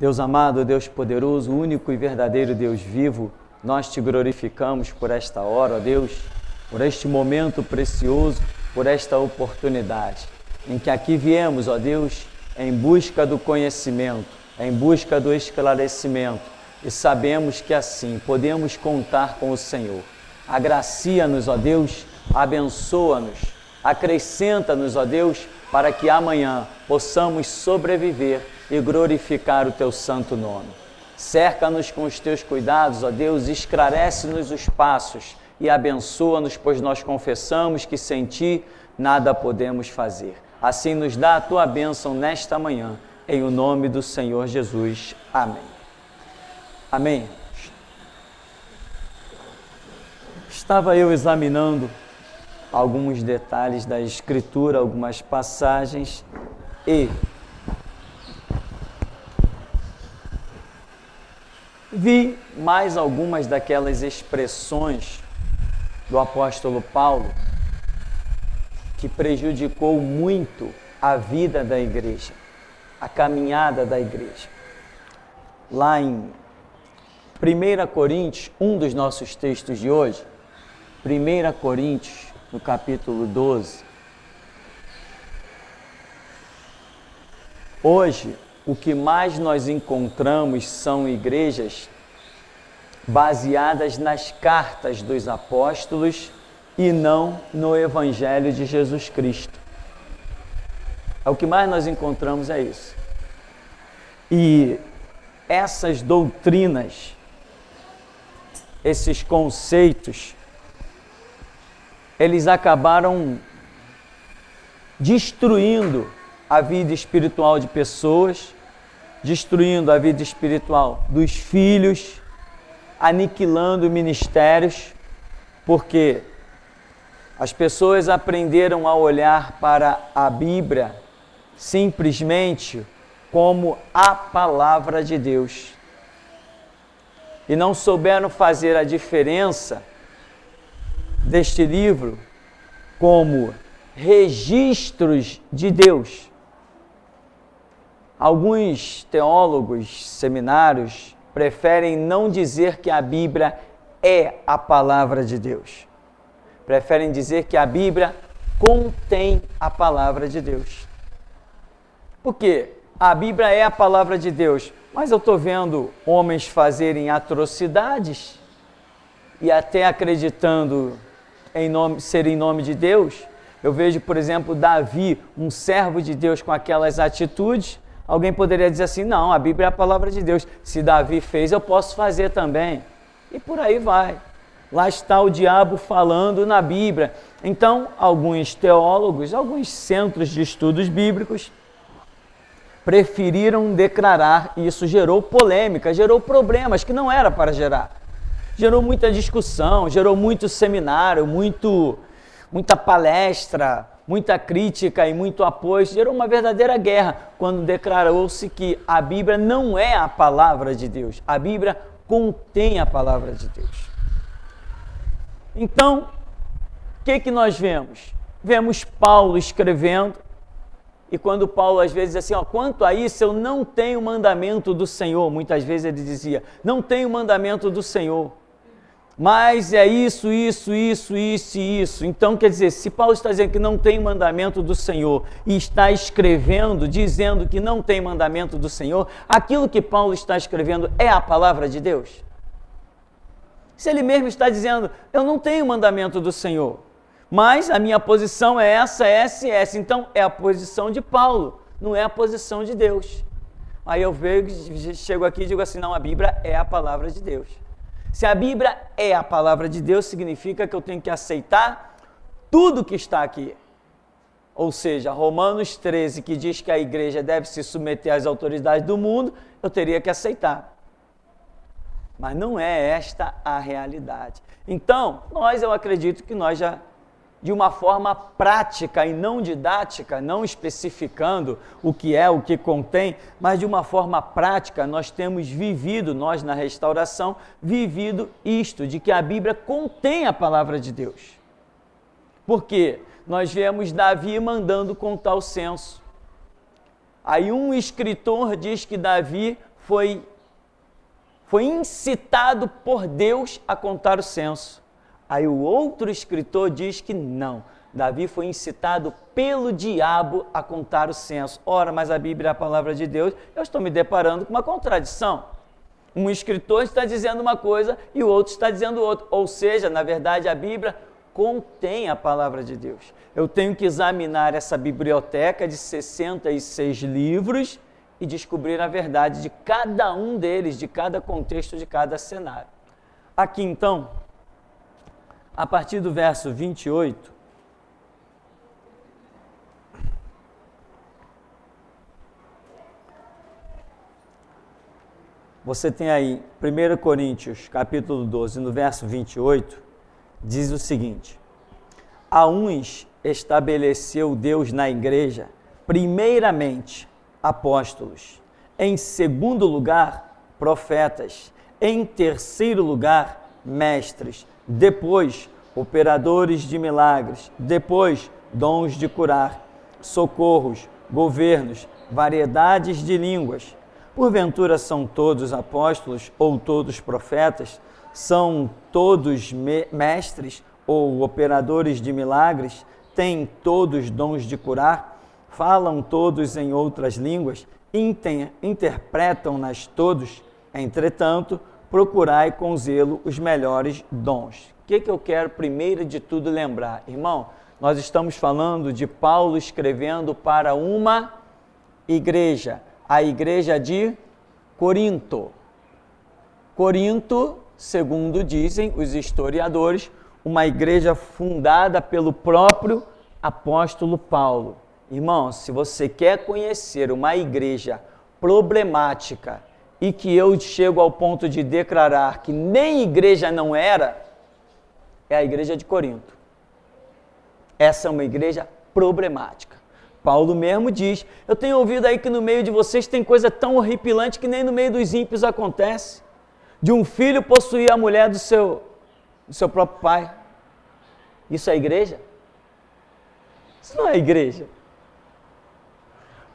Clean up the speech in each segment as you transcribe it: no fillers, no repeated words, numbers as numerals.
Deus amado, Deus poderoso, único e verdadeiro Deus vivo, nós te glorificamos por esta hora, ó Deus, por este momento precioso, por esta oportunidade, em que aqui viemos, ó Deus, em busca do conhecimento, em busca do esclarecimento, e sabemos que assim podemos contar com o Senhor. Agracia-nos, ó Deus, abençoa-nos, acrescenta-nos, ó Deus, para que amanhã possamos sobreviver e glorificar o Teu santo nome. Cerca-nos com os Teus cuidados, ó Deus, esclarece-nos os passos e abençoa-nos, pois nós confessamos que sem Ti nada podemos fazer. Assim nos dá a Tua bênção nesta manhã, em o nome do Senhor Jesus. Amém. Amém. Estava eu examinando alguns detalhes da Escritura, algumas passagens, e vi mais algumas daquelas expressões do apóstolo Paulo que prejudicou muito a vida da igreja, a caminhada da igreja. Lá em 1 Coríntios, um dos nossos textos de hoje, 1 Coríntios, no capítulo 12. Hoje, o que mais nós encontramos são igrejas baseadas nas cartas dos apóstolos e não no Evangelho de Jesus Cristo. O que mais nós encontramos é isso. E essas doutrinas, esses conceitos, eles acabaram destruindo a vida espiritual de pessoas, destruindo a vida espiritual dos filhos, aniquilando ministérios, porque as pessoas aprenderam a olhar para a Bíblia simplesmente como a palavra de Deus e não souberam fazer a diferença deste livro como registros de Deus. Alguns teólogos, seminários, preferem não dizer que a Bíblia é a palavra de Deus. Preferem dizer que a Bíblia contém a palavra de Deus. Por quê? A Bíblia é a palavra de Deus, mas eu estou vendo homens fazerem atrocidades e até acreditando ser em nome de Deus. Eu vejo, por exemplo, Davi, um servo de Deus com aquelas atitudes. Alguém poderia dizer assim, não, a Bíblia é a palavra de Deus. Se Davi fez, eu posso fazer também. E por aí vai. Lá está o diabo falando na Bíblia. Então, alguns teólogos, alguns centros de estudos bíblicos preferiram declarar, e isso gerou polêmica, gerou problemas que não era para gerar. Gerou muita discussão, gerou muito seminário, muita palestra, muita crítica e muito apoio. Gerou uma verdadeira guerra quando declarou-se que a Bíblia não é a palavra de Deus. A Bíblia contém a palavra de Deus. Então, o que nós vemos? Vemos Paulo escrevendo, e quando Paulo às vezes diz assim, quanto a isso eu não tenho mandamento do Senhor, muitas vezes ele dizia, não tenho mandamento do Senhor. Mas é isso. Então, quer dizer, se Paulo está dizendo que não tem mandamento do Senhor e está escrevendo, dizendo que não tem mandamento do Senhor, aquilo que Paulo está escrevendo é a palavra de Deus? Se ele mesmo está dizendo, eu não tenho mandamento do Senhor, mas a minha posição é essa, então é a posição de Paulo, não é a posição de Deus. Aí eu chego aqui e digo assim, não, a Bíblia é a palavra de Deus. Se a Bíblia é a palavra de Deus, significa que eu tenho que aceitar tudo que está aqui. Ou seja, Romanos 13, que diz que a igreja deve se submeter às autoridades do mundo, eu teria que aceitar. Mas não é esta a realidade. Então, eu acredito que nós já, de uma forma prática e não didática, não especificando o que é, o que contém, mas de uma forma prática, nós temos vivido, nós na restauração, vivido isto, de que a Bíblia contém a palavra de Deus. Por quê? Nós vemos Davi mandando contar o censo. Aí um escritor diz que Davi foi incitado por Deus a contar o censo. Aí o outro escritor diz que não. Davi foi incitado pelo diabo a contar o censo. Ora, mas a Bíblia é a palavra de Deus, eu estou me deparando com uma contradição. Um escritor está dizendo uma coisa e o outro está dizendo outra. Ou seja, na verdade, a Bíblia contém a palavra de Deus. Eu tenho que examinar essa biblioteca de 66 livros e descobrir a verdade de cada um deles, de cada contexto, de cada cenário. Aqui, então, a partir do verso 28, você tem aí 1 Coríntios, capítulo 12, no verso 28, diz o seguinte: a uns estabeleceu Deus na igreja, primeiramente, apóstolos, em segundo lugar, profetas, em terceiro lugar, mestres, depois, operadores de milagres, depois, dons de curar, socorros, governos, variedades de línguas. Porventura são todos apóstolos ou todos profetas? São todos mestres ou operadores de milagres? Têm todos dons de curar? Falam todos em outras línguas? Interpretam-nas todos? Entretanto, procurai com zelo os melhores dons. O que eu quero primeiro de tudo lembrar? Irmão, nós estamos falando de Paulo escrevendo para uma igreja, a igreja de Corinto. Corinto, segundo dizem os historiadores, uma igreja fundada pelo próprio apóstolo Paulo. Irmão, se você quer conhecer uma igreja problemática e que eu chego ao ponto de declarar que nem igreja não era, é a igreja de Corinto. Essa é uma igreja problemática. Paulo mesmo diz, eu tenho ouvido aí que no meio de vocês tem coisa tão horripilante que nem no meio dos ímpios acontece. De um filho possuir a mulher do seu próprio pai. Isso é igreja? Isso não é igreja.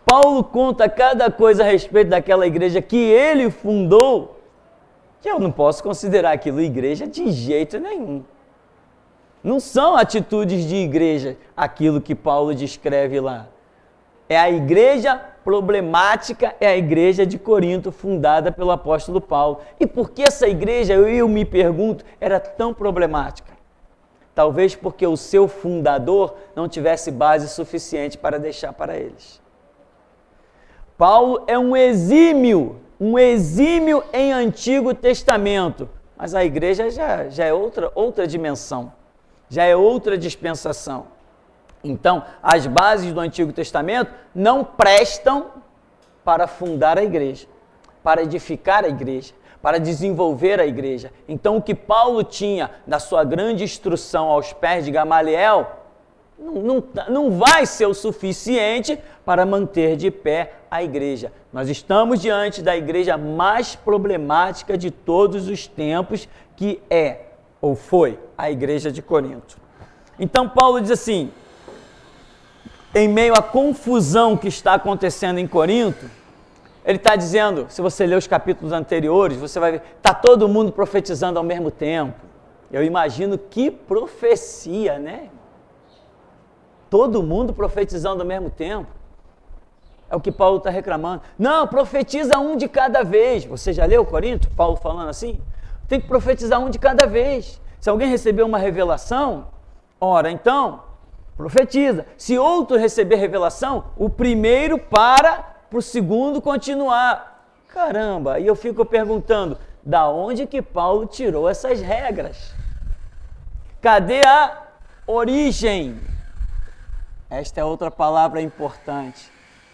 Paulo conta cada coisa a respeito daquela igreja que ele fundou, que eu não posso considerar aquilo igreja de jeito nenhum. Não são atitudes de igreja aquilo que Paulo descreve lá. É a igreja problemática, é a igreja de Corinto, fundada pelo apóstolo Paulo. E por que essa igreja, eu me pergunto, era tão problemática? Talvez porque o seu fundador não tivesse base suficiente para deixar para eles. Paulo é um exímio em Antigo Testamento, mas a igreja já é outra dimensão, já é outra dispensação. Então, as bases do Antigo Testamento não prestam para fundar a igreja, para edificar a igreja, para desenvolver a igreja. Então, o que Paulo tinha da sua grande instrução aos pés de Gamaliel, não vai ser o suficiente para manter de pé a igreja. Nós estamos diante da igreja mais problemática de todos os tempos, que é, ou foi, a igreja de Corinto. Então, Paulo diz assim, em meio à confusão que está acontecendo em Corinto, ele está dizendo, se você ler os capítulos anteriores, você vai ver, está todo mundo profetizando ao mesmo tempo. Eu imagino que profecia, né? Todo mundo profetizando ao mesmo tempo. É o que Paulo está reclamando. Não, profetiza um de cada vez. Você já leu Corinto? Paulo falando assim? Tem que profetizar um de cada vez. Se alguém receber uma revelação, ora, então, profetiza. Se outro receber revelação, o primeiro para o segundo continuar. Caramba, e eu fico perguntando, da onde que Paulo tirou essas regras? Cadê a origem? Esta é outra palavra importante.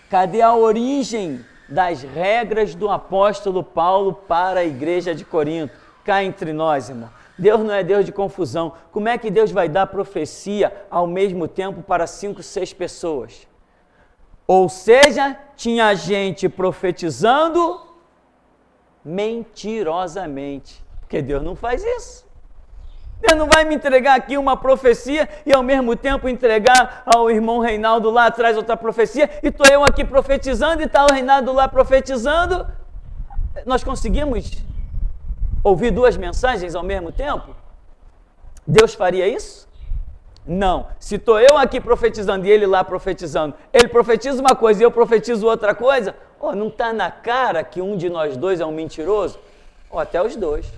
Cadê a origem das regras do apóstolo Paulo para a igreja de Corinto? Cá entre nós, irmão. Deus não é Deus de confusão. Como é que Deus vai dar profecia ao mesmo tempo para 5, 6 pessoas? Ou seja, tinha gente profetizando mentirosamente. Porque Deus não faz isso. Deus não vai me entregar aqui uma profecia e ao mesmo tempo entregar ao irmão Reinaldo lá atrás outra profecia e estou eu aqui profetizando e está o Reinaldo lá profetizando. Nós conseguimos ouvir duas mensagens ao mesmo tempo? Deus faria isso? Não. Se estou eu aqui profetizando e ele lá profetizando, ele profetiza uma coisa e eu profetizo outra coisa, não está na cara que um de nós dois é um mentiroso? Até os dois.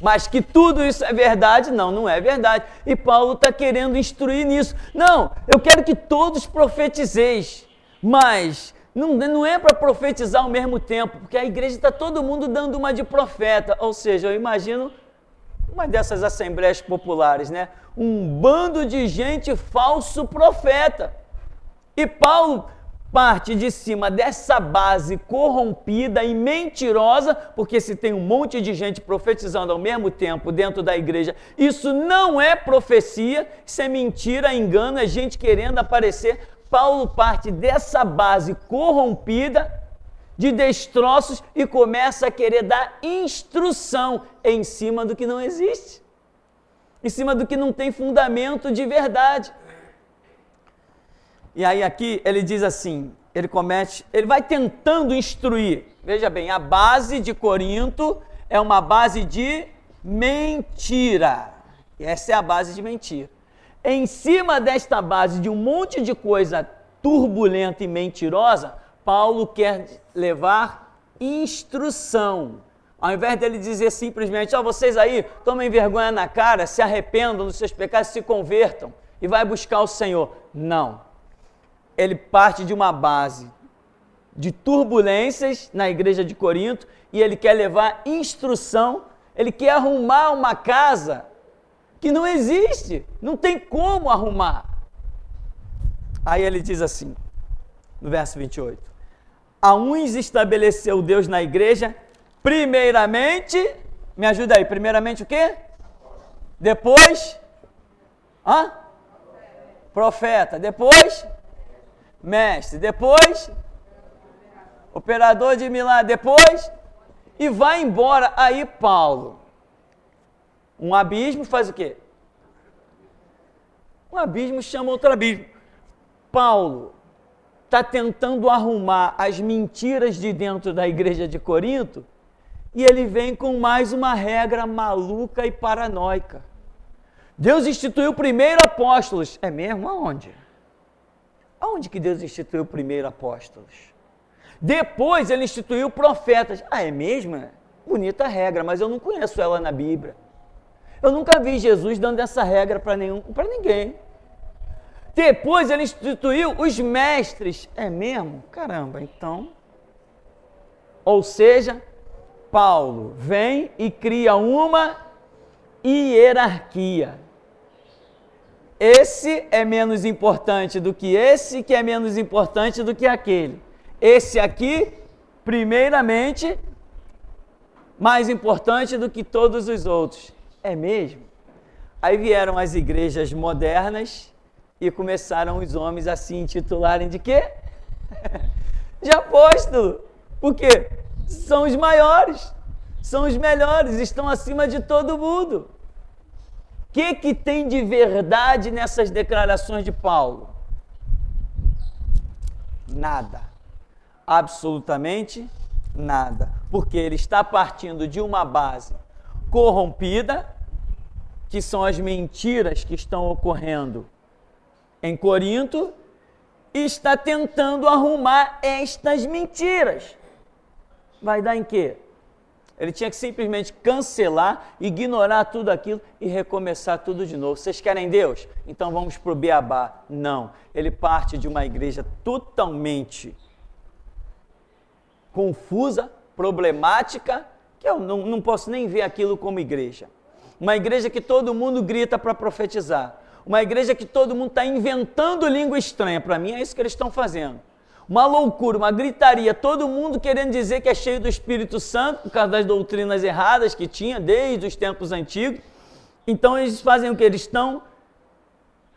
Mas que tudo isso é verdade? Não, não é verdade. E Paulo está querendo instruir nisso. Não, eu quero que todos profetizeis, mas não é para profetizar ao mesmo tempo, porque a igreja está todo mundo dando uma de profeta, ou seja, eu imagino uma dessas assembleias populares, né? Um bando de gente falso profeta. E Paulo parte de cima dessa base corrompida e mentirosa, porque se tem um monte de gente profetizando ao mesmo tempo dentro da igreja, isso não é profecia, isso é mentira, engano, é gente querendo aparecer. Paulo parte dessa base corrompida, de destroços, e começa a querer dar instrução em cima do que não existe, em cima do que não tem fundamento de verdade. E aí aqui ele diz assim, ele vai tentando instruir. Veja bem, a base de Corinto é uma base de mentira. Essa é a base de mentira. Em cima desta base de um monte de coisa turbulenta e mentirosa, Paulo quer levar instrução. Ao invés dele dizer simplesmente, vocês aí tomem vergonha na cara, se arrependam dos seus pecados, se convertam e vai buscar o Senhor. Não. Ele parte de uma base de turbulências na igreja de Corinto e ele quer levar instrução, ele quer arrumar uma casa que não existe, não tem como arrumar. Aí ele diz assim, no verso 28, a uns estabeleceu Deus na igreja, primeiramente, me ajuda aí, primeiramente o quê? Depois, profeta, depois, mestre, depois, operador de milagre, depois, e vai embora. Aí Paulo, um abismo faz o quê? Um abismo chama outro abismo. Paulo está tentando arrumar as mentiras de dentro da igreja de Corinto e ele vem com mais uma regra maluca e paranoica. Deus instituiu primeiro apóstolos. É mesmo? Aonde? Aonde que Deus instituiu primeiro apóstolos? Depois ele instituiu profetas. É mesmo? Bonita regra, mas eu não conheço ela na Bíblia. Eu nunca vi Jesus dando essa regra para ninguém. Depois ele instituiu os mestres. É mesmo? Caramba, então. Ou seja, Paulo vem e cria uma hierarquia. Esse é menos importante do que esse, que é menos importante do que aquele. Esse aqui, primeiramente, mais importante do que todos os outros. É mesmo? Aí vieram as igrejas modernas e começaram os homens a se intitularem de quê? De apóstolo. Por quê? São os maiores, são os melhores, estão acima de todo mundo. O que tem de verdade nessas declarações de Paulo? Nada. Absolutamente nada. Porque ele está partindo de uma base corrompida, que são as mentiras que estão ocorrendo em Corinto, e está tentando arrumar estas mentiras. Vai dar em quê? Ele tinha que simplesmente cancelar, ignorar tudo aquilo e recomeçar tudo de novo. Vocês querem Deus? Então vamos para o beabá. Não. Ele parte de uma igreja totalmente confusa, problemática, que eu não posso nem ver aquilo como igreja. Uma igreja que todo mundo grita para profetizar. Uma igreja que todo mundo está inventando língua estranha. Para mim é isso que eles estão fazendo. Uma loucura, uma gritaria, todo mundo querendo dizer que é cheio do Espírito Santo, por causa das doutrinas erradas que tinha desde os tempos antigos. Então eles fazem o que? Eles estão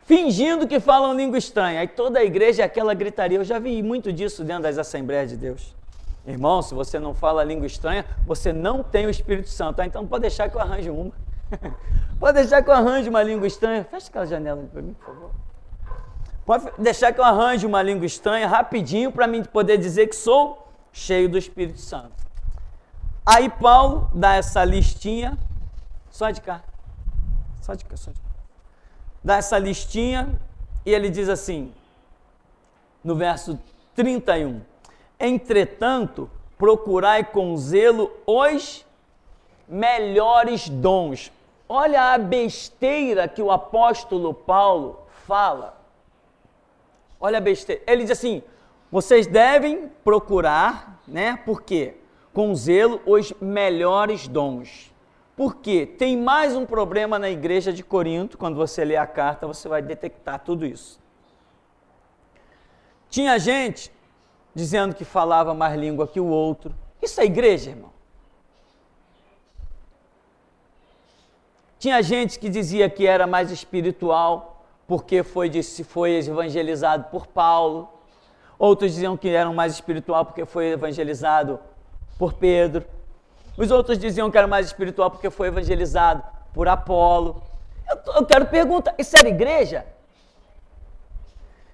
fingindo que falam língua estranha. Aí toda a igreja é aquela gritaria. Eu já vi muito disso dentro das Assembleias de Deus. Irmão, se você não fala língua estranha, você não tem o Espírito Santo. Então pode deixar que eu arranje uma. Pode deixar que eu arranje uma língua estranha. Fecha aquela janela para mim, por favor. Pode deixar que eu arranje uma língua estranha rapidinho para mim poder dizer que sou cheio do Espírito Santo. Aí Paulo dá essa listinha, só de cá. Dá essa listinha e ele diz assim, no verso 31, entretanto, procurai com zelo os melhores dons. Olha a besteira que o apóstolo Paulo fala. Olha a besteira. Ele diz assim, vocês devem procurar, né? Por quê? Com zelo os melhores dons. Por quê? Tem mais um problema na igreja de Corinto, quando você lê a carta, você vai detectar tudo isso. Tinha gente dizendo que falava mais língua que o outro. Isso é igreja, irmão? Tinha gente que dizia que era mais espiritual, porque foi evangelizado por Paulo. Outros diziam que eram mais espiritual porque foi evangelizado por Pedro. Os outros diziam que era mais espiritual porque foi evangelizado por Apolo. Eu quero perguntar, isso era igreja?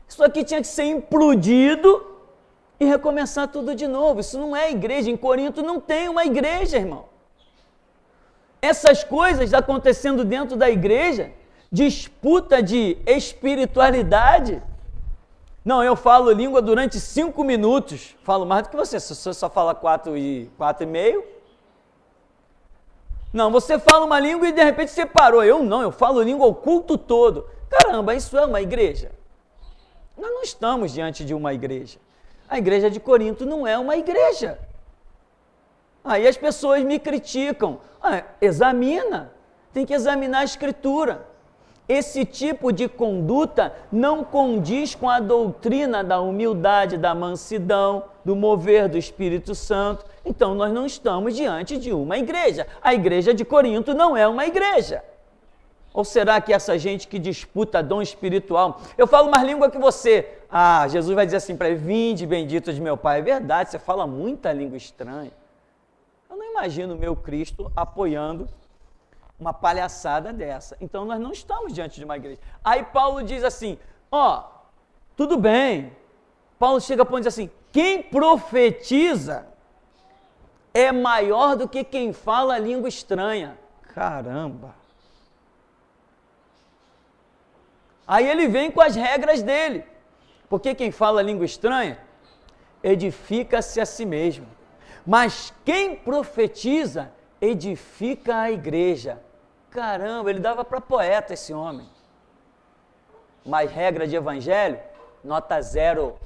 Isso aqui tinha que ser implodido e recomeçar tudo de novo. Isso não é igreja. Em Corinto não tem uma igreja, irmão. Essas coisas acontecendo dentro da igreja, disputa de espiritualidade. Não, eu falo língua durante 5 minutos. Falo mais do que você. Se você só fala 4,5. Não, você fala uma língua e de repente você parou. Eu não, eu falo língua o culto todo. Caramba, isso é uma igreja? Nós não estamos diante de uma igreja. A igreja de Corinto não é uma igreja. Aí as pessoas me criticam. Examina, tem que examinar a Escritura. Esse tipo de conduta não condiz com a doutrina da humildade, da mansidão, do mover do Espírito Santo. Então nós não estamos diante de uma igreja. A igreja de Corinto não é uma igreja. Ou será que essa gente que disputa dom espiritual, eu falo mais língua que você. Jesus vai dizer assim para ele, vinde bendito de meu Pai. É verdade, você fala muita língua estranha. Eu não imagino o meu Cristo apoiando uma palhaçada dessa. Então nós não estamos diante de uma igreja. Aí Paulo diz assim, tudo bem. Paulo chega a ponto e diz assim, quem profetiza é maior do que quem fala língua estranha. Caramba! Aí ele vem com as regras dele, porque quem fala língua estranha edifica-se a si mesmo, mas quem profetiza edifica a igreja. Caramba, ele dava para poeta esse homem. Mas regra de evangelho, nota 0.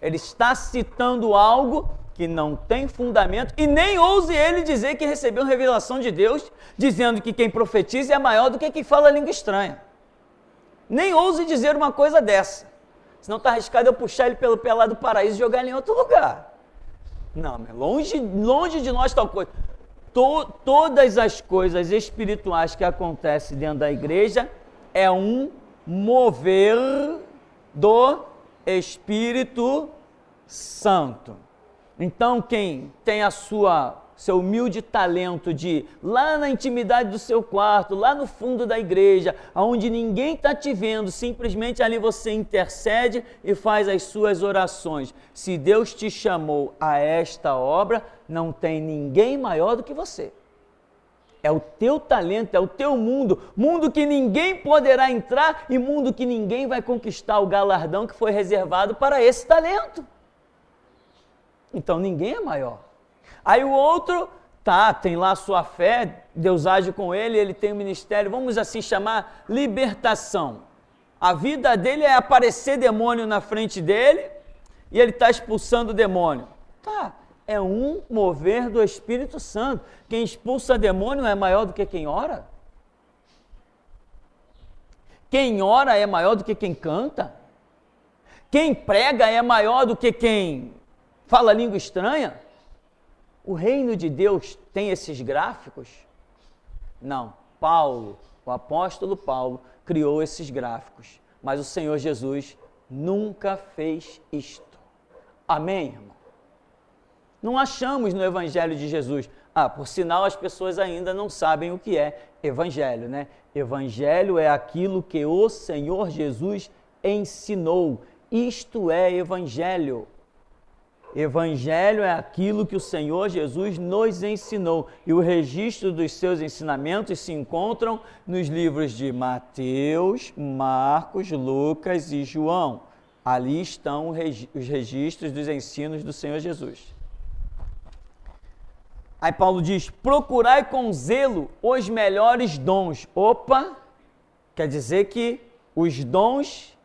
Ele está citando algo que não tem fundamento e nem ouse ele dizer que recebeu revelação de Deus, dizendo que quem profetiza é maior do que quem fala língua estranha. Nem ouse dizer uma coisa dessa. Senão está arriscado eu puxar ele pelo pé lá do paraíso e jogar ele em outro lugar. Não, longe de nós tal coisa. Todas as coisas espirituais que acontecem dentro da igreja é um mover do Espírito Santo. Então, quem tem seu humilde talento de, lá na intimidade do seu quarto, lá no fundo da igreja, onde ninguém está te vendo, simplesmente ali você intercede e faz as suas orações. Se Deus te chamou a esta obra, não tem ninguém maior do que você. É o teu talento, é o teu mundo que ninguém poderá entrar e mundo que ninguém vai conquistar o galardão que foi reservado para esse talento. Então ninguém é maior. Aí o outro, tem lá a sua fé, Deus age com ele, ele tem um ministério, vamos assim chamar, libertação. A vida dele é aparecer demônio na frente dele e ele está expulsando o demônio. É um mover do Espírito Santo. Quem expulsa demônio é maior do que quem ora? Quem ora é maior do que quem canta? Quem prega é maior do que quem fala língua estranha? O reino de Deus tem esses gráficos? Não. O apóstolo Paulo, criou esses gráficos. Mas o Senhor Jesus nunca fez isto. Amém, irmão? Não achamos no Evangelho de Jesus. Por sinal, as pessoas ainda não sabem o que é Evangelho, né? Evangelho é aquilo que o Senhor Jesus ensinou. Isto é Evangelho. Evangelho é aquilo que o Senhor Jesus nos ensinou. E o registro dos seus ensinamentos se encontram nos livros de Mateus, Marcos, Lucas e João. Ali estão os registros dos ensinos do Senhor Jesus. Aí Paulo diz, procurai com zelo os melhores dons. Opa, quer dizer que os dons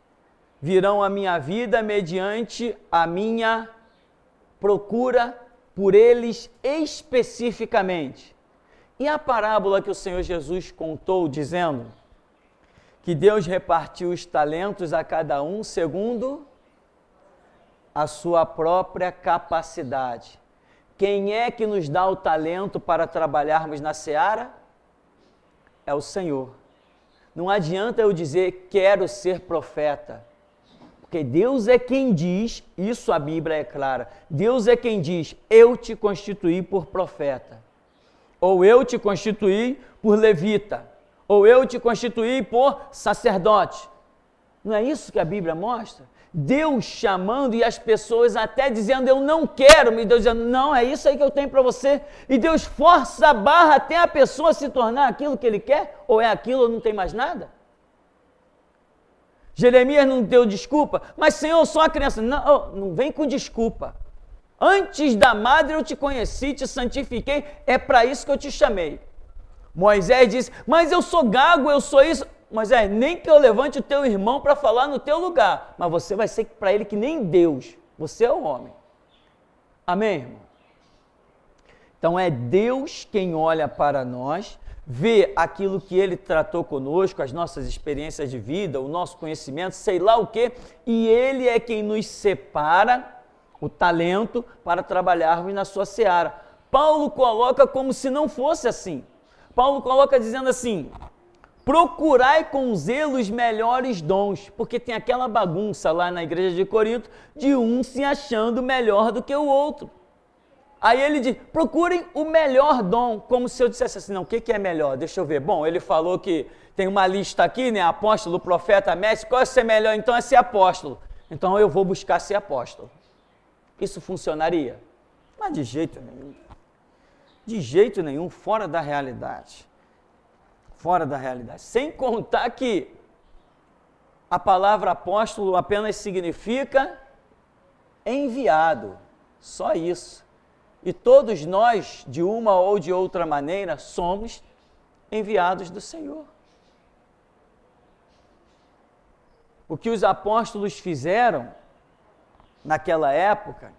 virão à minha vida mediante a minha procura por eles especificamente. E a parábola que o Senhor Jesus contou, dizendo que Deus repartiu os talentos a cada um segundo a sua própria capacidade. Quem é que nos dá o talento para trabalharmos na seara? É o Senhor. Não adianta eu dizer, quero ser profeta. Porque Deus é quem diz, isso a Bíblia é clara, Deus é quem diz, eu te constituí por profeta, ou eu te constituí por levita, ou eu te constituí por sacerdote. Não é isso que a Bíblia mostra? Deus chamando e as pessoas até dizendo, eu não quero, e Deus dizendo, não, é isso aí que eu tenho para você. E Deus força a barra até a pessoa se tornar aquilo que ele quer, ou é aquilo ou não tem mais nada. Jeremias não deu desculpa, mas Senhor, eu sou a criança. Não, não vem com desculpa. Antes da madre eu te conheci, te santifiquei, é para isso que eu te chamei. Moisés disse, mas eu sou gago, eu sou isso. Moisés, nem que eu levante o teu irmão para falar no teu lugar, mas você vai ser para ele que nem Deus, você é o homem. Amém, irmão? Então é Deus quem olha para nós, vê aquilo que Ele tratou conosco, as nossas experiências de vida, o nosso conhecimento, sei lá o quê, e Ele é quem nos separa o talento para trabalharmos na sua seara. Paulo coloca como se não fosse assim. Paulo coloca dizendo assim, procurai com zelo os melhores dons, porque tem aquela bagunça lá na igreja de Corinto, de um se achando melhor do que o outro. Aí ele diz, procurem o melhor dom, como se eu dissesse assim, não, o que é melhor? Deixa eu ver. Bom, ele falou que tem uma lista aqui, né, apóstolo, profeta, mestre, qual é ser melhor? Então é ser apóstolo. Então eu vou buscar ser apóstolo. Isso funcionaria? Mas de jeito nenhum. De jeito nenhum, fora da realidade. Fora da realidade. Sem contar que a palavra apóstolo apenas significa enviado. Só isso. E todos nós, de uma ou de outra maneira, somos enviados do Senhor. O que os apóstolos fizeram naquela época,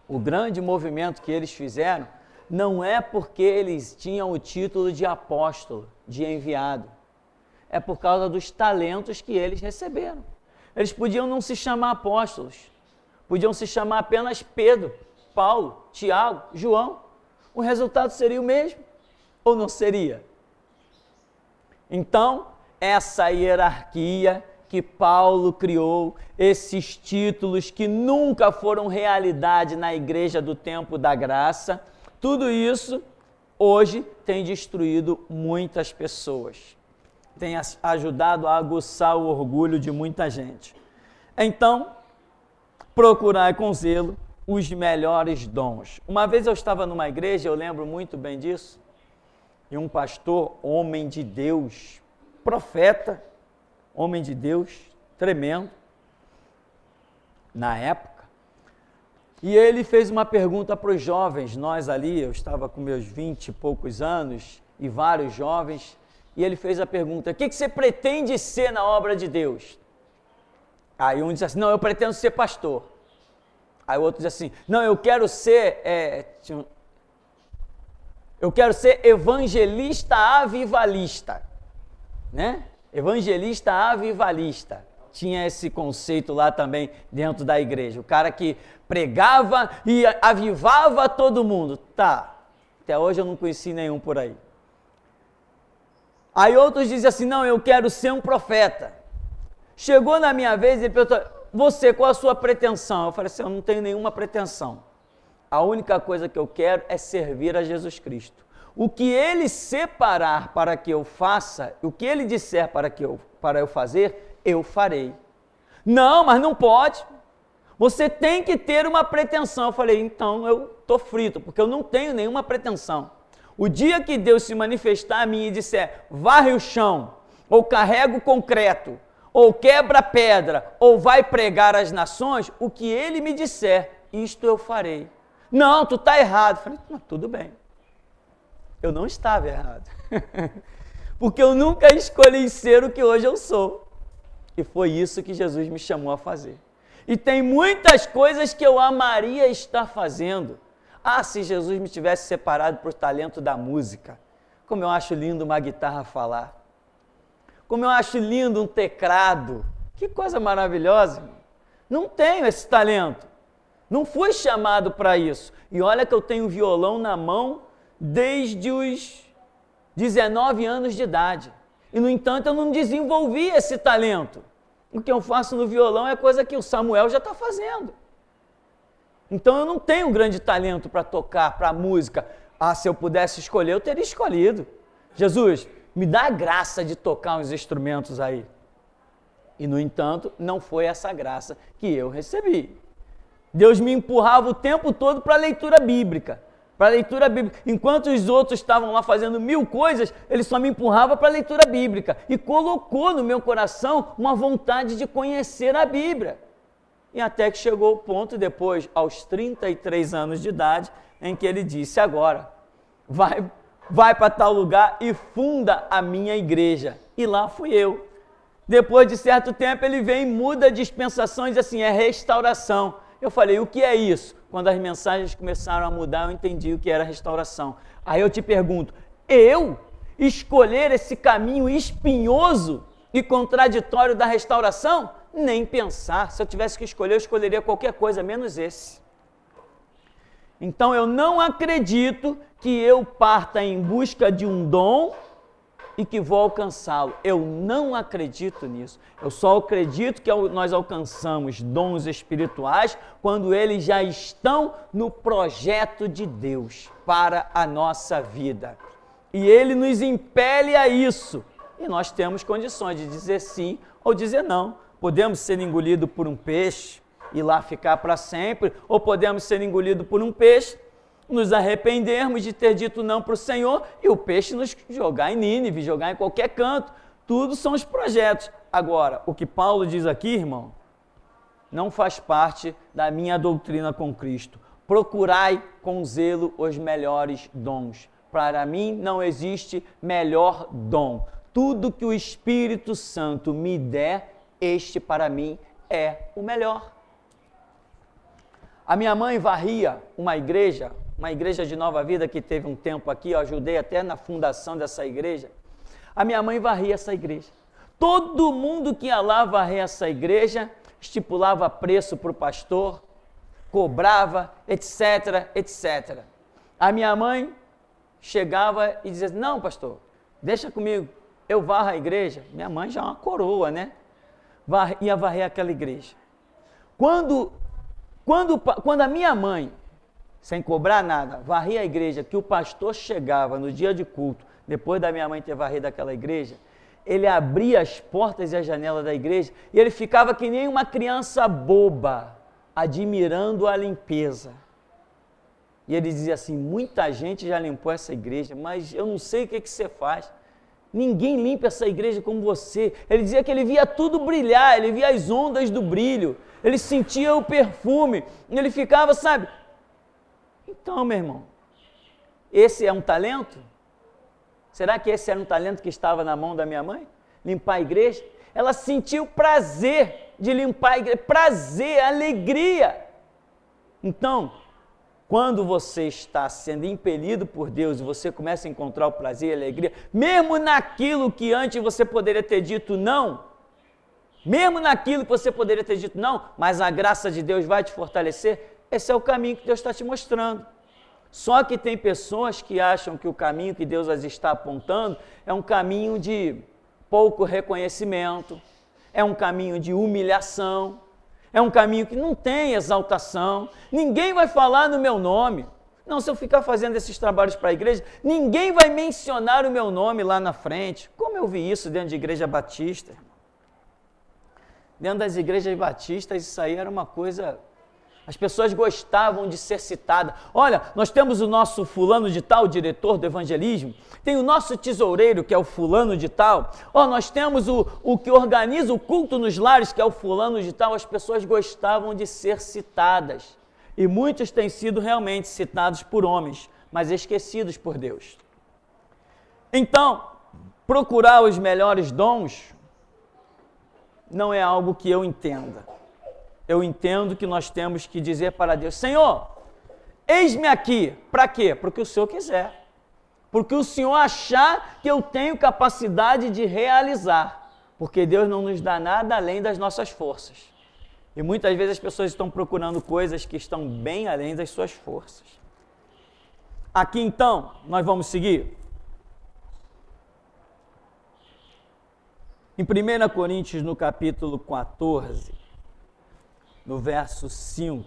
o grande movimento que eles fizeram, não é porque eles tinham o título de apóstolo, de enviado. É por causa dos talentos que eles receberam. Eles podiam não se chamar apóstolos, podiam se chamar apenas Pedro, Paulo, Tiago, João. O resultado seria o mesmo, ou não seria? Então, essa hierarquia que Paulo criou, esses títulos que nunca foram realidade na igreja do tempo da graça, tudo isso hoje tem destruído muitas pessoas, tem ajudado a aguçar o orgulho de muita gente. Então, procurai com zelo os melhores dons. Uma vez eu estava numa igreja, eu lembro muito bem disso, e um pastor, homem de Deus, profeta, homem de Deus, tremendo, na época, e ele fez uma pergunta para os jovens, nós ali, eu estava com meus 20 e poucos anos, e vários jovens, e ele fez a pergunta, o que você pretende ser na obra de Deus? Aí um disse assim, não, eu pretendo ser pastor. Aí o outro diz assim, não, eu quero ser evangelista avivalista, né? Evangelista avivalista. Tinha esse conceito lá também dentro da igreja. O cara que pregava e avivava todo mundo. Tá, até hoje eu não conheci nenhum por aí. Aí outros dizem assim, não, eu quero ser um profeta. Chegou na minha vez e ele perguntou, você, qual a sua pretensão? Eu falei assim, eu não tenho nenhuma pretensão. A única coisa que eu quero é servir a Jesus Cristo. O que Ele separar para que eu faça, o que Ele disser para eu fazer, eu farei. Não, mas não pode. Você tem que ter uma pretensão. Eu falei, então eu estou frito, porque eu não tenho nenhuma pretensão. O dia que Deus se manifestar a mim e disser, varre o chão, ou carrega o concreto, ou quebra a pedra, ou vai pregar às nações, o que Ele me disser, isto eu farei. Não, tu está errado. Eu falei, não, tudo bem. Eu não estava errado. Porque eu nunca escolhi ser o que hoje eu sou. E foi isso que Jesus me chamou a fazer. E tem muitas coisas que eu amaria estar fazendo. Ah, se Jesus me tivesse separado para o talento da música. Como eu acho lindo uma guitarra falar. Como eu acho lindo um teclado. Que coisa maravilhosa, irmão. Não tenho esse talento. Não fui chamado para isso. E olha que eu tenho violão na mão desde os 19 anos de idade. E, no entanto, eu não desenvolvi esse talento. O que eu faço no violão é coisa que o Samuel já está fazendo. Então, eu não tenho um grande talento para tocar, para música. Ah, se eu pudesse escolher, eu teria escolhido. Jesus, me dá a graça de tocar uns instrumentos aí. E, no entanto, não foi essa graça que eu recebi. Deus me empurrava o tempo todo para a leitura bíblica. Para a leitura bíblica. Enquanto os outros estavam lá fazendo 1000 coisas, ele só me empurrava para a leitura bíblica. E colocou no meu coração uma vontade de conhecer a Bíblia. E até que chegou o ponto, depois, aos 33 anos de idade, em que ele disse, agora, vai para tal lugar e funda a minha igreja. E lá fui eu. Depois de certo tempo, ele vem e muda a dispensação e diz assim, é restauração. Eu falei, o que é isso? Quando as mensagens começaram a mudar, eu entendi o que era restauração. Aí eu te pergunto, eu escolher esse caminho espinhoso e contraditório da restauração? Nem pensar. Se eu tivesse que escolher, eu escolheria qualquer coisa, menos esse. Então eu não acredito que eu parta em busca de um dom e que vou alcançá-lo. Eu não acredito nisso. Eu só acredito que nós alcançamos dons espirituais quando eles já estão no projeto de Deus para a nossa vida. E Ele nos impele a isso. E nós temos condições de dizer sim ou dizer não. Podemos ser engolidos por um peixe e lá ficar para sempre, ou podemos ser engolidos por um peixe, nos arrependermos de ter dito não para o Senhor e o peixe nos jogar em Nínive, jogar em qualquer canto. Tudo são os projetos. Agora, o que Paulo diz aqui, irmão, não faz parte da minha doutrina com Cristo. Procurai com zelo os melhores dons. Para mim não existe melhor dom. Tudo que o Espírito Santo me der, este para mim é o melhor. A minha mãe varria uma igreja de Nova Vida que teve um tempo aqui, eu ajudei até na fundação dessa igreja. A minha mãe varria essa igreja. Todo mundo que ia lá varrer essa igreja, estipulava preço para o pastor, cobrava, etc, etc. A minha mãe chegava e dizia, não pastor, deixa comigo, eu varro a igreja. Minha mãe já é uma coroa, né? Ia varrer aquela igreja. Quando a minha mãe, sem cobrar nada, varria a igreja, que o pastor chegava no dia de culto, depois da minha mãe ter varrido aquela igreja, ele abria as portas e as janelas da igreja e ele ficava que nem uma criança boba, admirando a limpeza. E ele dizia assim, muita gente já limpou essa igreja, mas eu não sei o que você faz. Ninguém limpa essa igreja como você. Ele dizia que ele via tudo brilhar, ele via as ondas do brilho, ele sentia o perfume, ele ficava, sabe? Então, meu irmão, esse é um talento? Será que esse era um talento que estava na mão da minha mãe? Limpar a igreja? Ela sentiu prazer de limpar a igreja, prazer, alegria. Então, quando você está sendo impelido por Deus e você começa a encontrar o prazer e a alegria, mesmo naquilo que antes você poderia ter dito não, mesmo naquilo que você poderia ter dito não, mas a graça de Deus vai te fortalecer, esse é o caminho que Deus está te mostrando. Só que tem pessoas que acham que o caminho que Deus as está apontando é um caminho de pouco reconhecimento, é um caminho de humilhação, é um caminho que não tem exaltação, ninguém vai falar no meu nome. Não, se eu ficar fazendo esses trabalhos para a igreja, ninguém vai mencionar o meu nome lá na frente. Como eu vi isso dentro de igreja batista, irmão? Dentro das igrejas batistas, isso aí era uma coisa... As pessoas gostavam de ser citadas. Olha, nós temos o nosso fulano de tal, diretor do evangelismo. Tem o nosso tesoureiro, que é o fulano de tal. Nós temos o que organiza o culto nos lares, que é o fulano de tal. As pessoas gostavam de ser citadas. E muitos têm sido realmente citados por homens, mas esquecidos por Deus. Então, procurar os melhores dons não é algo que eu entenda. Eu entendo que nós temos que dizer para Deus: Senhor, eis-me aqui. Para quê? Para o que o Senhor quiser. Porque o Senhor achar que eu tenho capacidade de realizar. Porque Deus não nos dá nada além das nossas forças. E muitas vezes as pessoas estão procurando coisas que estão bem além das suas forças. Aqui então, nós vamos seguir. Em 1 Coríntios, no capítulo 14, no verso 5,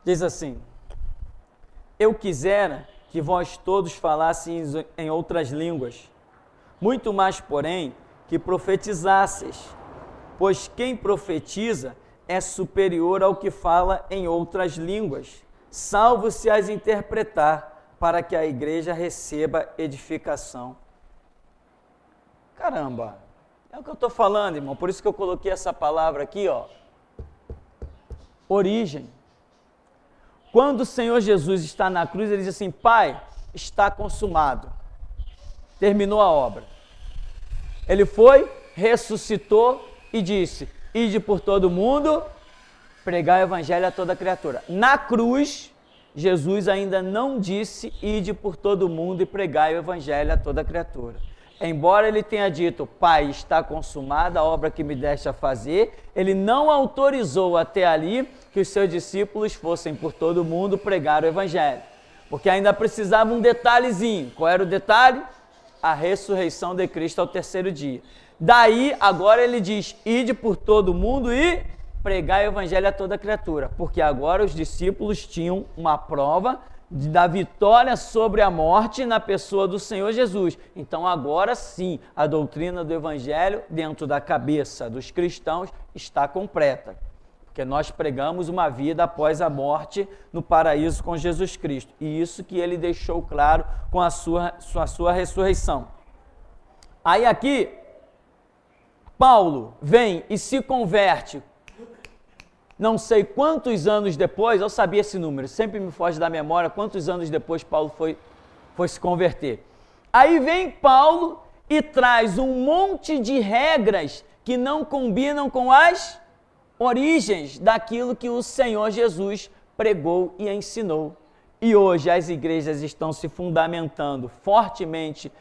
diz assim: eu quisera que vós todos falasseis em outras línguas, muito mais, porém, que profetizasseis, pois quem profetiza é superior ao que fala em outras línguas, salvo se as interpretar, para que a igreja receba edificação. Caramba, é o que eu estou falando, irmão, por isso que eu coloquei essa palavra aqui, origem. Quando o Senhor Jesus está na cruz, ele diz assim: Pai, está consumado, terminou a obra. Ele foi, ressuscitou e disse: ide por todo mundo, pregar o evangelho a toda criatura. Na cruz, Jesus ainda não disse: ide por todo mundo e pregai o evangelho a toda criatura. Embora ele tenha dito: Pai, está consumada a obra que me deste a fazer, ele não autorizou até ali que os seus discípulos fossem por todo mundo pregar o evangelho. Porque ainda precisava um detalhezinho. Qual era o detalhe? A ressurreição de Cristo ao terceiro dia. Daí, agora ele diz: ide por todo mundo e pregai o evangelho a toda criatura. Porque agora os discípulos tinham uma prova da vitória sobre a morte na pessoa do Senhor Jesus. Então agora sim, a doutrina do evangelho dentro da cabeça dos cristãos está completa, porque nós pregamos uma vida após a morte no paraíso com Jesus Cristo, e isso que ele deixou claro com a sua ressurreição. Aí aqui, Paulo vem e se converte. Não sei quantos anos depois, eu sabia esse número, sempre me foge da memória quantos anos depois Paulo foi se converter. Aí vem Paulo e traz um monte de regras que não combinam com as origens daquilo que o Senhor Jesus pregou e ensinou. E hoje as igrejas estão se fundamentando fortemente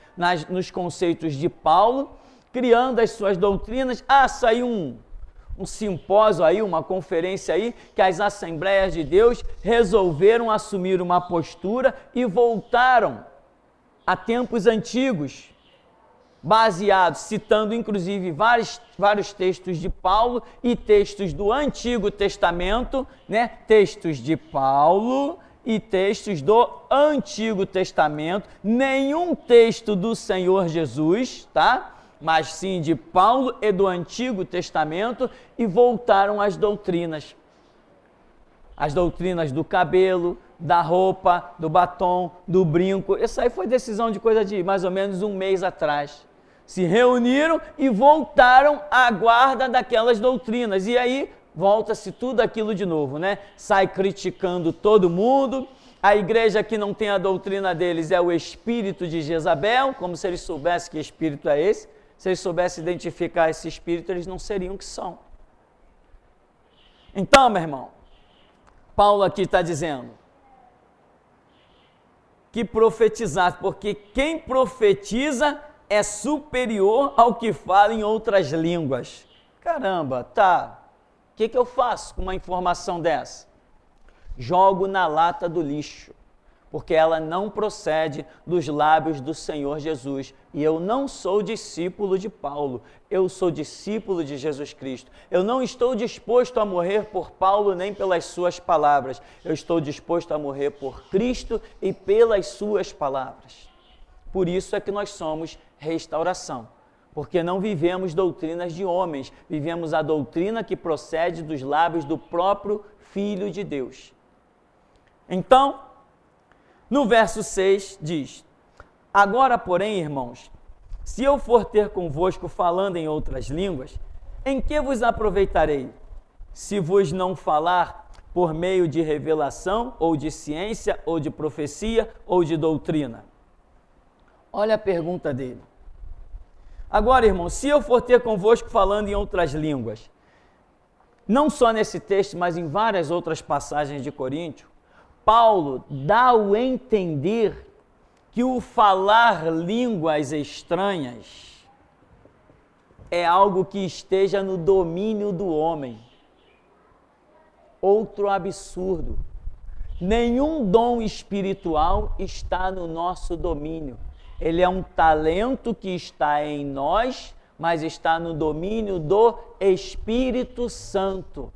nos conceitos de Paulo, criando as suas doutrinas. Saiu um simpósio aí, uma conferência aí, que as Assembleias de Deus resolveram assumir uma postura e voltaram a tempos antigos, baseados, citando inclusive vários textos de Paulo e textos do Antigo Testamento, né? Textos de Paulo e textos do Antigo Testamento, nenhum texto do Senhor Jesus, tá? Mas sim de Paulo e do Antigo Testamento, e voltaram às doutrinas. As doutrinas do cabelo, da roupa, do batom, do brinco. Isso aí foi decisão de coisa de mais ou menos um mês atrás. Se reuniram e voltaram à guarda daquelas doutrinas. E aí volta-se tudo aquilo de novo, né? Sai criticando todo mundo. A igreja que não tem a doutrina deles é o espírito de Jezabel, como se eles soubessem que espírito é esse. Se eles soubessem identificar esse espírito, eles não seriam o que são. Então, meu irmão, Paulo aqui está dizendo que profetizar, porque quem profetiza é superior ao que fala em outras línguas. Caramba, tá. O que eu faço com uma informação dessa? Jogo na lata do lixo, porque ela não procede dos lábios do Senhor Jesus. E eu não sou discípulo de Paulo, eu sou discípulo de Jesus Cristo. Eu não estou disposto a morrer por Paulo nem pelas suas palavras. Eu estou disposto a morrer por Cristo e pelas suas palavras. Por isso é que nós somos Restauração. Porque não vivemos doutrinas de homens, vivemos a doutrina que procede dos lábios do próprio Filho de Deus. Então, no verso 6 diz: agora, porém, irmãos, se eu for ter convosco falando em outras línguas, em que vos aproveitarei? Se vos não falar por meio de revelação, ou de ciência, ou de profecia, ou de doutrina? Olha a pergunta dele. Agora, irmãos, se eu for ter convosco falando em outras línguas, não só nesse texto, mas em várias outras passagens de Coríntios, Paulo dá o entender que o falar línguas estranhas é algo que esteja no domínio do homem. Outro absurdo. Nenhum dom espiritual está no nosso domínio. Ele é um talento que está em nós, mas está no domínio do Espírito Santo.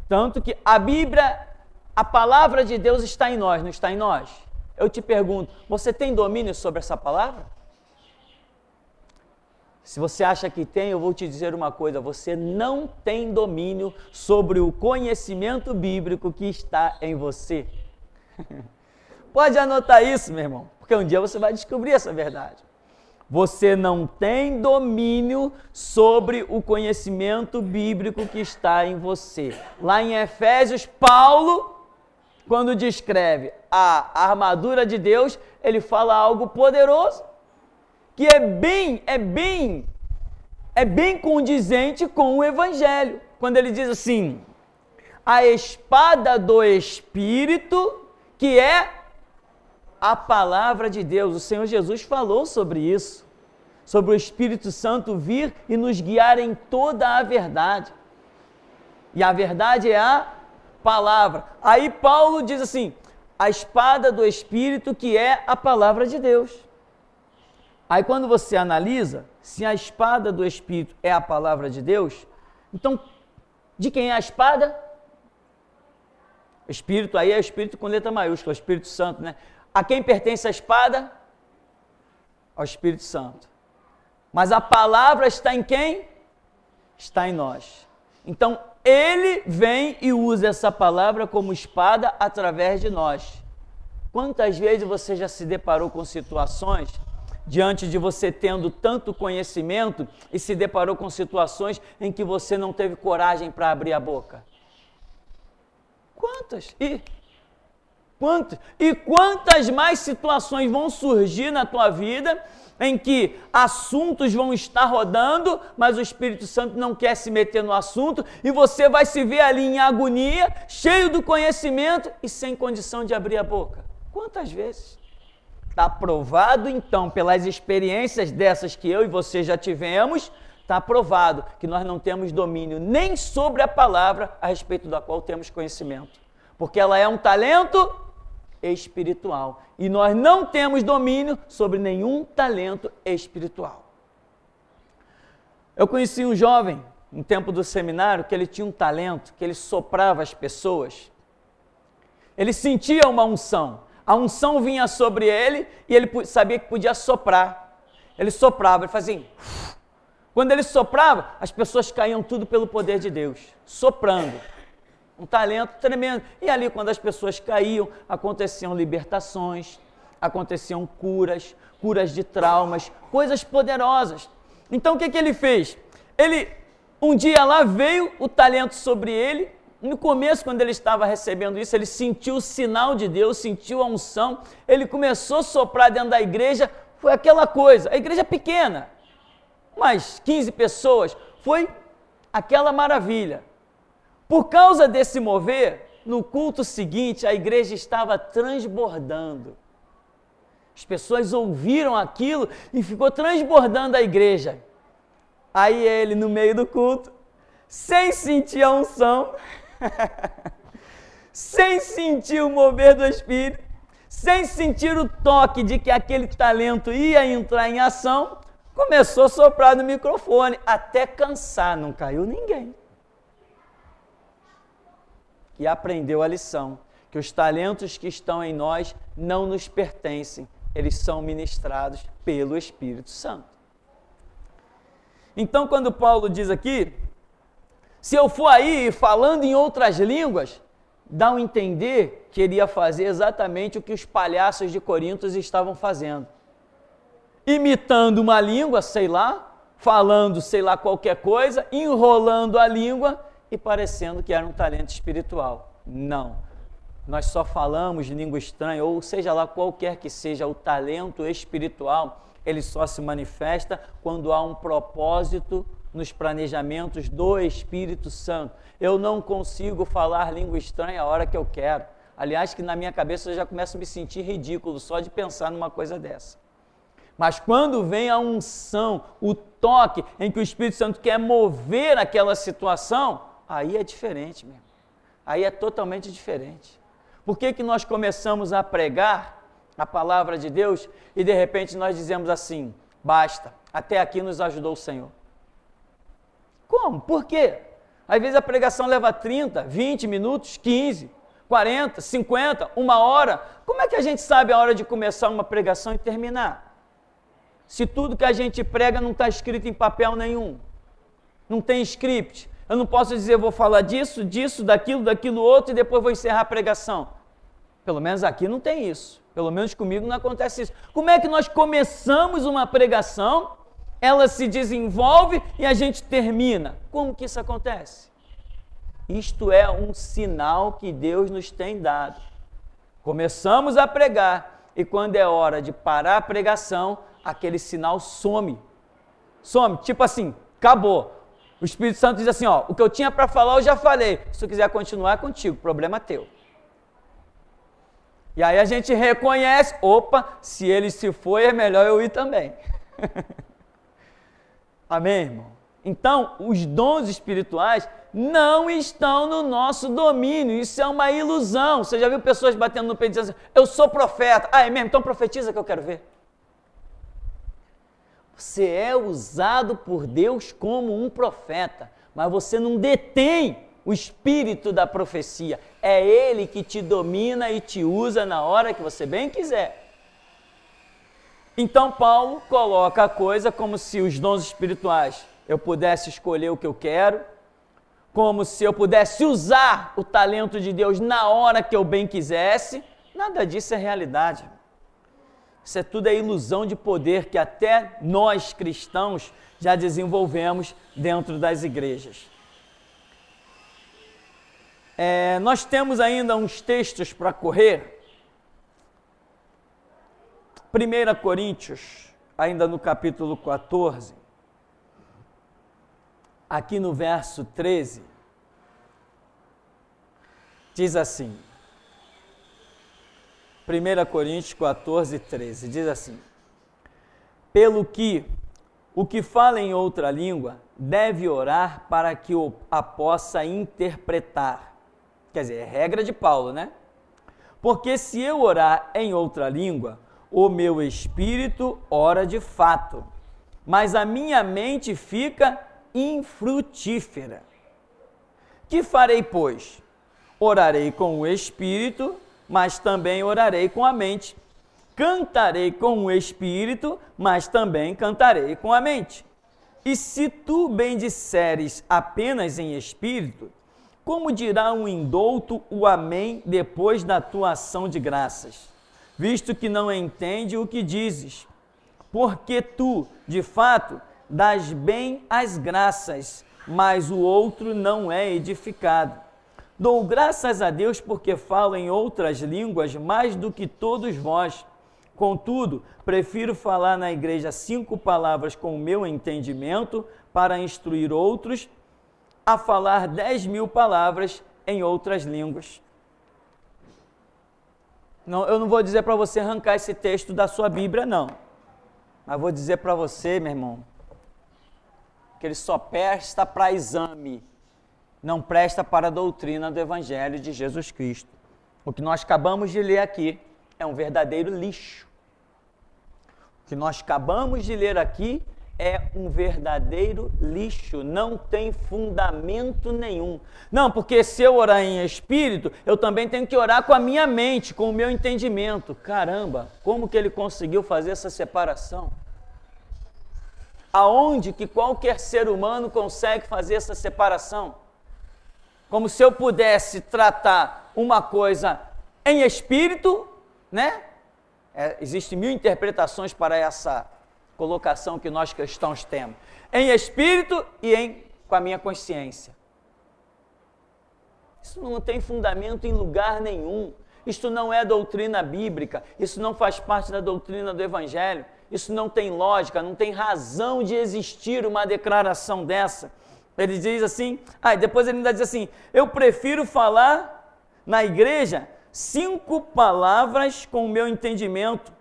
Tanto que a Bíblia, a palavra de Deus está em nós, não está em nós? Eu te pergunto, você tem domínio sobre essa palavra? Se você acha que tem, eu vou te dizer uma coisa, você não tem domínio sobre o conhecimento bíblico que está em você. Pode anotar isso, meu irmão, porque um dia você vai descobrir essa verdade. Você não tem domínio sobre o conhecimento bíblico que está em você. Lá em Efésios, Paulo, quando descreve a armadura de Deus, ele fala algo poderoso, que é bem condizente com o Evangelho. Quando ele diz assim, a espada do Espírito, que é a palavra de Deus. O Senhor Jesus falou sobre isso, sobre o Espírito Santo vir e nos guiar em toda a verdade. E a verdade é a palavra. Aí Paulo diz assim, a espada do Espírito, que é a palavra de Deus. Aí quando você analisa, se a espada do Espírito é a palavra de Deus, então, de quem é a espada? O Espírito aí é o Espírito com letra maiúscula, o Espírito Santo, né? A quem pertence a espada? Ao Espírito Santo. Mas a palavra está em quem? Está em nós. Então, ele vem e usa essa palavra como espada através de nós. Quantas vezes você já se deparou com situações, diante de você tendo tanto conhecimento, e se deparou com situações em que você não teve coragem para abrir a boca? Quantas? E quantas mais situações vão surgir na tua vida em que assuntos vão estar rodando, mas o Espírito Santo não quer se meter no assunto e você vai se ver ali em agonia, cheio do conhecimento e sem condição de abrir a boca? Quantas vezes? Está provado então, pelas experiências dessas que eu e você já tivemos, está provado que nós não temos domínio nem sobre a palavra a respeito da qual temos conhecimento, porque ela é um talento espiritual e nós não temos domínio sobre nenhum talento espiritual. Eu conheci um jovem no tempo do seminário que ele tinha um talento, que ele soprava as pessoas. Ele sentia uma unção, a unção vinha sobre ele e ele sabia que podia soprar. Ele soprava, ele fazia assim. Quando ele soprava, as pessoas caíam tudo pelo poder de Deus, soprando. Um talento tremendo. E ali, quando as pessoas caíam, aconteciam libertações, aconteciam curas de traumas, coisas poderosas. Então, o que ele fez? Um dia lá veio o talento sobre ele. No começo, quando ele estava recebendo isso, ele sentiu o sinal de Deus, sentiu a unção. Ele começou a soprar dentro da igreja. Foi aquela coisa, a igreja pequena, mas 15 pessoas, foi aquela maravilha. Por causa desse mover, no culto seguinte, a igreja estava transbordando. As pessoas ouviram aquilo e ficou transbordando a igreja. Aí ele, no meio do culto, sem sentir a unção, sem sentir o mover do Espírito, sem sentir o toque de que aquele talento ia entrar em ação, começou a soprar no microfone, até cansar, não caiu ninguém. E aprendeu a lição, que os talentos que estão em nós não nos pertencem, eles são ministrados pelo Espírito Santo. Então, quando Paulo diz aqui, se eu for aí falando em outras línguas, dá a entender que ele ia fazer exatamente o que os palhaços de Corinto estavam fazendo. Imitando uma língua, sei lá, falando sei lá qualquer coisa, enrolando a língua e parecendo que era um talento espiritual. Não. Nós só falamos língua estranha, ou seja lá qualquer que seja o talento espiritual, ele só se manifesta quando há um propósito nos planejamentos do Espírito Santo. Eu não consigo falar língua estranha a hora que eu quero. Aliás, que na minha cabeça eu já começo a me sentir ridículo só de pensar numa coisa dessa. Mas quando vem a unção, o toque em que o Espírito Santo quer mover aquela situação, aí é diferente mesmo. Aí é totalmente diferente. Por que nós começamos a pregar a palavra de Deus e de repente nós dizemos assim, basta, até aqui nos ajudou o Senhor? Como? Por quê? Às vezes a pregação leva 30, 20 minutos, 15, 40, 50, 1 hora. Como é que a gente sabe a hora de começar uma pregação e terminar? Se tudo que a gente prega não está escrito em papel nenhum, não tem script, eu não posso dizer, vou falar disso, daquilo outro e depois vou encerrar a pregação. Pelo menos aqui não tem isso, pelo menos comigo não acontece isso. Como é que nós começamos uma pregação, ela se desenvolve e a gente termina? Como que isso acontece? Isto é um sinal que Deus nos tem dado. Começamos a pregar e quando é hora de parar a pregação, aquele sinal some. Some, tipo assim, acabou. O Espírito Santo diz assim, ó, o que eu tinha para falar eu já falei. Se tu quiser continuar é contigo, problema é teu. E aí a gente reconhece, opa, se ele se foi é melhor eu ir também. Amém, irmão? Então, os dons espirituais não estão no nosso domínio, isso é uma ilusão. Você já viu pessoas batendo no peito dizendo assim, eu sou profeta. Ah, é mesmo? Então profetiza que eu quero ver. Você é usado por Deus como um profeta, mas você não detém o espírito da profecia. É Ele que te domina e te usa na hora que você bem quiser. Então Paulo coloca a coisa como se os dons espirituais eu pudesse escolher o que eu quero, como se eu pudesse usar o talento de Deus na hora que eu bem quisesse. Nada disso é realidade. Isso é tudo é ilusão de poder que até nós cristãos já desenvolvemos dentro das igrejas. Nós temos ainda uns textos para correr. 1 Coríntios, ainda no capítulo 14, aqui no verso 13, diz assim, 1 Coríntios 14, 13, diz assim, pelo que o que fala em outra língua deve orar para que a possa interpretar. Quer dizer, é regra de Paulo, né? Porque se eu orar em outra língua, o meu espírito ora de fato, mas a minha mente fica infrutífera. Que farei, pois? Orarei com o espírito, mas também orarei com a mente. Cantarei com o espírito, mas também cantarei com a mente. E se tu bendisseres apenas em espírito, como dirá um indouto o amém depois da tua ação de graças? Visto que não entende o que dizes, porque tu, de fato, dás bem as graças, mas o outro não é edificado. Dou graças a Deus porque falo em outras línguas mais do que todos vós. Contudo, prefiro falar na igreja 5 palavras com o meu entendimento para instruir outros, a falar 10.000 palavras em outras línguas. Não, eu não vou dizer para você arrancar esse texto da sua Bíblia, não. Mas vou dizer para você, meu irmão, que ele só presta para exame, não presta para a doutrina do Evangelho de Jesus Cristo. O que nós acabamos de ler aqui é um verdadeiro lixo. O que nós acabamos de ler aqui é um verdadeiro lixo, não tem fundamento nenhum. Não, porque se eu orar em espírito, eu também tenho que orar com a minha mente, com o meu entendimento. Caramba, como que ele conseguiu fazer essa separação? Aonde que qualquer ser humano consegue fazer essa separação? Como se eu pudesse tratar uma coisa em espírito, né? Existem 1000 interpretações para essa colocação que nós cristãos temos. Em espírito e com a minha consciência. Isso não tem fundamento em lugar nenhum. Isto não é doutrina bíblica. Isso não faz parte da doutrina do Evangelho. Isso não tem lógica, não tem razão de existir uma declaração dessa. Ele diz assim, depois ele ainda diz assim, eu prefiro falar na igreja 5 palavras com o meu entendimento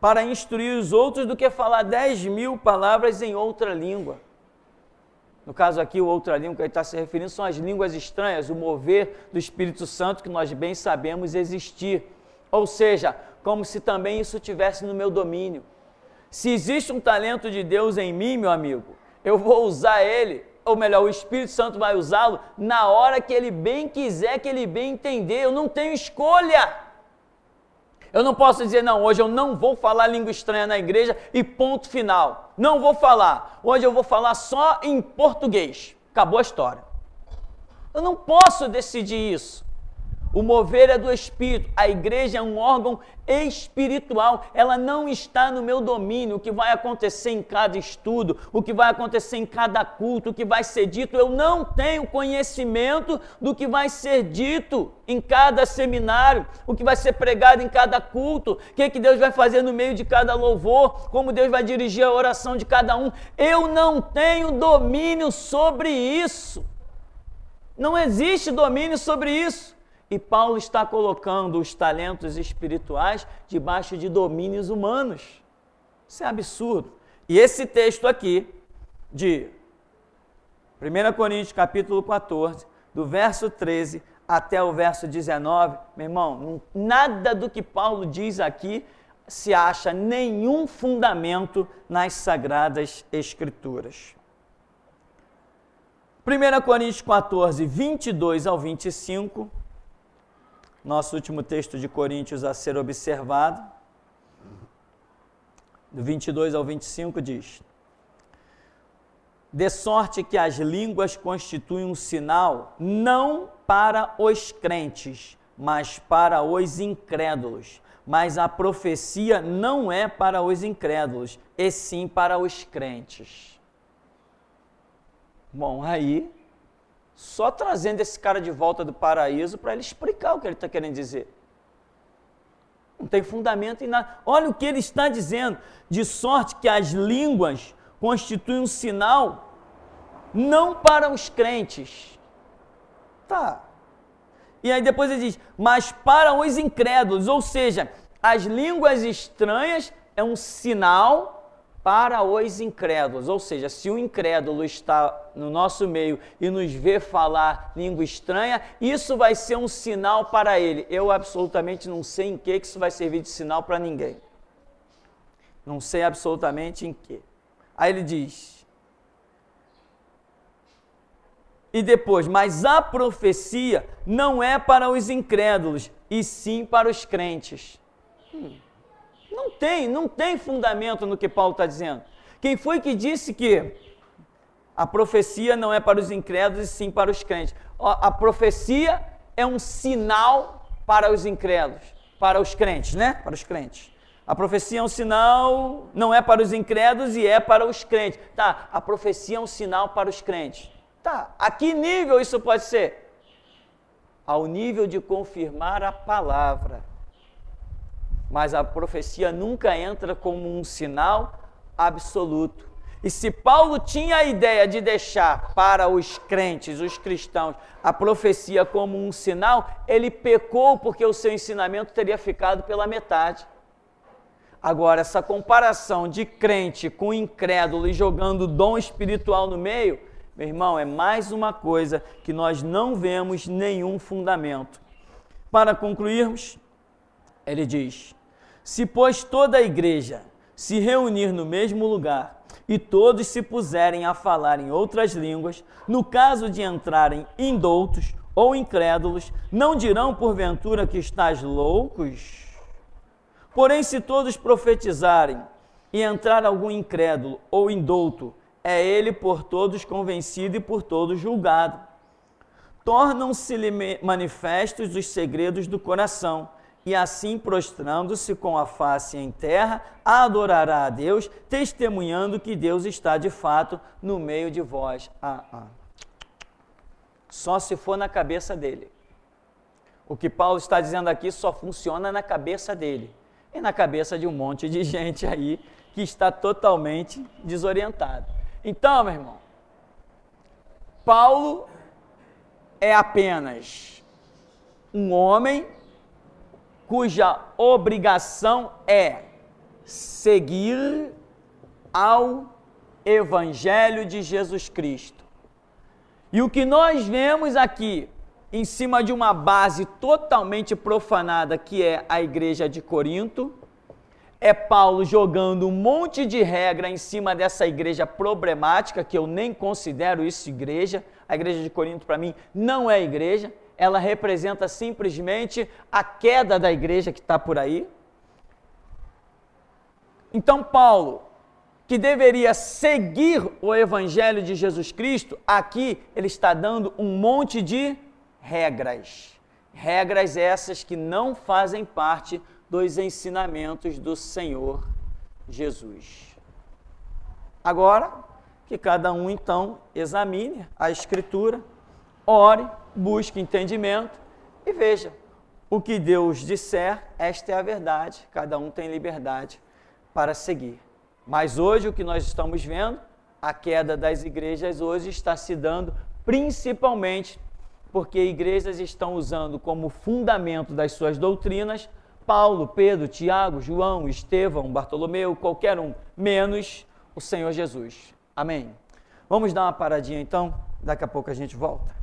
para instruir os outros do que falar 10.000 palavras em outra língua. No caso aqui, outra língua que ele está se referindo são as línguas estranhas, o mover do Espírito Santo que nós bem sabemos existir. Ou seja, como se também isso estivesse no meu domínio. Se existe um talento de Deus em mim, meu amigo, eu vou usar ele, ou melhor, o Espírito Santo vai usá-lo na hora que ele bem quiser, que ele bem entender. Eu não tenho escolha. Eu não posso dizer, não, hoje eu não vou falar língua estranha na igreja e ponto final. Não vou falar. Hoje eu vou falar só em português. Acabou a história. Eu não posso decidir isso. O mover é do Espírito. A igreja é um órgão espiritual. Ela não está no meu domínio. O que vai acontecer em cada estudo, o que vai acontecer em cada culto, o que vai ser dito, eu não tenho conhecimento do que vai ser dito em cada seminário, o que vai ser pregado em cada culto, o que Deus vai fazer no meio de cada louvor, como Deus vai dirigir a oração de cada um. Eu não tenho domínio sobre isso. Não existe domínio sobre isso. E Paulo está colocando os talentos espirituais debaixo de domínios humanos. Isso é absurdo. E esse texto aqui, de 1 Coríntios capítulo 14, do verso 13 até o verso 19, meu irmão, nada do que Paulo diz aqui se acha nenhum fundamento nas Sagradas Escrituras. 1 Coríntios 14, 22 ao 25, nosso último texto de Coríntios a ser observado, do 22 ao 25 diz: de sorte que as línguas constituem um sinal não para os crentes, mas para os incrédulos. Mas a profecia não é para os incrédulos, e sim para os crentes. Bom, aí, só trazendo esse cara de volta do paraíso para ele explicar o que ele está querendo dizer. Não tem fundamento em nada. Olha o que ele está dizendo. De sorte que as línguas constituem um sinal não para os crentes. Tá. E aí depois ele diz, mas para os incrédulos. Ou seja, as línguas estranhas é um sinal para os incrédulos. Ou seja, se o incrédulo está no nosso meio e nos vê falar língua estranha, isso vai ser um sinal para ele. Eu absolutamente não sei em que isso vai servir de sinal para ninguém. Não sei absolutamente em que. Aí ele diz, e depois, mas a profecia não é para os incrédulos, e sim para os crentes. Não tem fundamento no que Paulo está dizendo. Quem foi que disse que a profecia não é para os incrédulos e sim para os crentes? A profecia é um sinal para os incrédulos, para os crentes, né? Para os crentes. A profecia é um sinal, não é para os incrédulos e é para os crentes. Tá, a profecia é um sinal para os crentes. Tá, a que nível isso pode ser? Ao nível de confirmar a palavra. Mas a profecia nunca entra como um sinal absoluto. E se Paulo tinha a ideia de deixar para os crentes, os cristãos, a profecia como um sinal, ele pecou porque o seu ensinamento teria ficado pela metade. Agora, essa comparação de crente com incrédulo e jogando dom espiritual no meio, meu irmão, é mais uma coisa que nós não vemos nenhum fundamento. Para concluirmos, ele diz, se pois toda a igreja se reunir no mesmo lugar e todos se puserem a falar em outras línguas, no caso de entrarem indoutos ou incrédulos, não dirão porventura que estás loucos? Porém, se todos profetizarem e entrar algum incrédulo ou indouto, é ele por todos convencido e por todos julgado. Tornam-se-lhe manifestos os segredos do coração, e assim, prostrando-se com a face em terra, adorará a Deus, testemunhando que Deus está de fato no meio de vós. Só se for na cabeça dele. O que Paulo está dizendo aqui só funciona na cabeça dele e na cabeça de um monte de gente aí que está totalmente desorientado. Então, meu irmão, Paulo é apenas um homem cuja obrigação é seguir ao Evangelho de Jesus Cristo. E o que nós vemos aqui, em cima de uma base totalmente profanada, que é a igreja de Corinto, é Paulo jogando um monte de regra em cima dessa igreja problemática, que eu nem considero isso igreja. A igreja de Corinto, para mim, não é igreja. Ela representa simplesmente a queda da igreja que está por aí. Então, Paulo, que deveria seguir o Evangelho de Jesus Cristo, aqui ele está dando um monte de regras. Regras essas que não fazem parte dos ensinamentos do Senhor Jesus. Agora, que cada um, então, examine a Escritura, ore, busque entendimento e veja, o que Deus disser, esta é a verdade, cada um tem liberdade para seguir. Mas hoje o que nós estamos vendo, a queda das igrejas hoje está se dando principalmente porque igrejas estão usando como fundamento das suas doutrinas Paulo, Pedro, Tiago, João, Estevão, Bartolomeu, qualquer um, menos o Senhor Jesus. Amém? Vamos dar uma paradinha então, daqui a pouco a gente volta.